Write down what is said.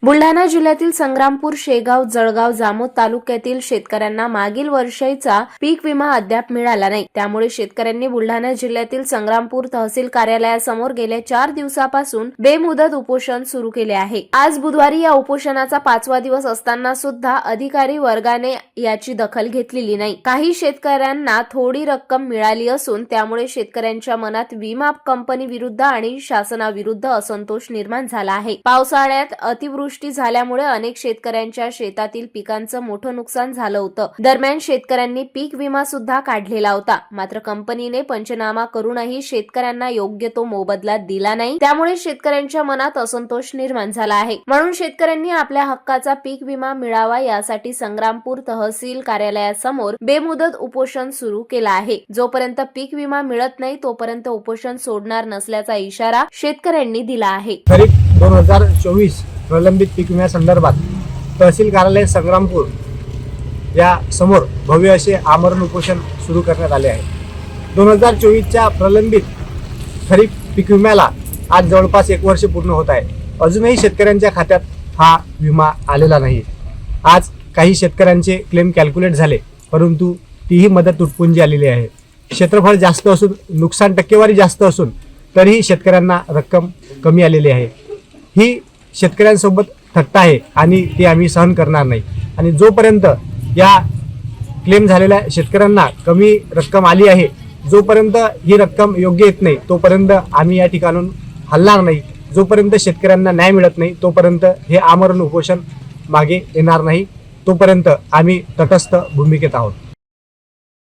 बुलढाणा जिल्ह्यातील संग्रामपूर, शेगाव, जळगाव, जामोद तालुक्यातील शेतकऱ्यांना मागील वर्षीचा पीक विमा अद्याप मिळाला नाही। त्यामुळे शेतकऱ्यांनी बुलढाणा जिल्ह्यातील संग्रामपूर तहसील कार्यालयासमोर गेल्या 4 दिवसापासून बेमुदत उपोषण सुरू केले आहे। आज बुधवारी या उपोषणाचा 5वा दिवस असताना सुद्धा अधिकारी वर्गाने याची दखल घेतलेली नाही। काही शेतकऱ्यांना थोडी रक्कम मिळाली असून त्यामुळे शेतकऱ्यांच्या मनात विमा कंपनी विरुद्ध आणि शासनाविरुद्ध असंतोष निर्माण झाला आहे। पावसाळ्यात अतिवृष्टी झाल्यामुळे अनेक शेतकऱ्यांच्या शेतातील पिकांचं मोठं नुकसान झालं होतं। दरम्यान शेतकऱ्यांनी पीक विमा सुद्धा काढलेला होता, मात्र कंपनीने पंचनामा करूनही शेतकऱ्यांना योग्य तो मोबदला दिला नाही। त्यामुळे शेतकऱ्यांच्या मनात असंतोष निर्माण झाला आहे। म्हणून शेतकऱ्यांनी आपल्या हक्काचा पीक विमा मिळावा यासाठी संग्रामपूर तहसील कार्यालयासमोर बेमुदत उपोषण सुरू केला आहे। जोपर्यंत पीक विमा मिळत नाही तोपर्यंत उपोषण सोडणार नसल्याचा इशारा शेतकऱ्यांनी दिला आहे। खरीप 2024 प्रलंबित पीक विम्यासंदर्भात तहसील कार्यालय संग्रामपूर या समोर भव्य असे आमरण उपोषण सुरू करण्यात आले आहे। 2024च्या प्रलंबित खरीप पीक विम्याला आज जवळपास 1 वर्ष पूर्ण होत आहे। अजूनही शेतकऱ्यांच्या खात्यात हा विमा आलेला नाही। आज काही शेतकऱ्यांचे क्लेम कॅल्क्युलेट झाले, परंतु तीही मदत तुटपुंजी आलेली आहे। क्षेत्रफळ जास्त असून नुकसान टक्केवारी जास्त असून तरीही शेतकऱ्यांना रक्कम कमी आलेली आहे। ही शेतकऱ्यांसोबत थट्टा आहे आणि ती आम्ही सहन करणार नाही। आणि जोपर्यंत या क्लेम झालेल्या शेतकऱ्यांना कमी रक्कम आली आहे, जोपर्यंत ही रक्कम योग्य येत नाही तोपर्यंत आम्ही या ठिकाणून हलणार नाही। जोपर्यंत शेतकऱ्यांना न्याय मिळत नाही तोपर्यंत हे आमरण उपोषण मागे येणार नाही। तोपर्यंत आम्ही तटस्थ भूमिकेत आहोत।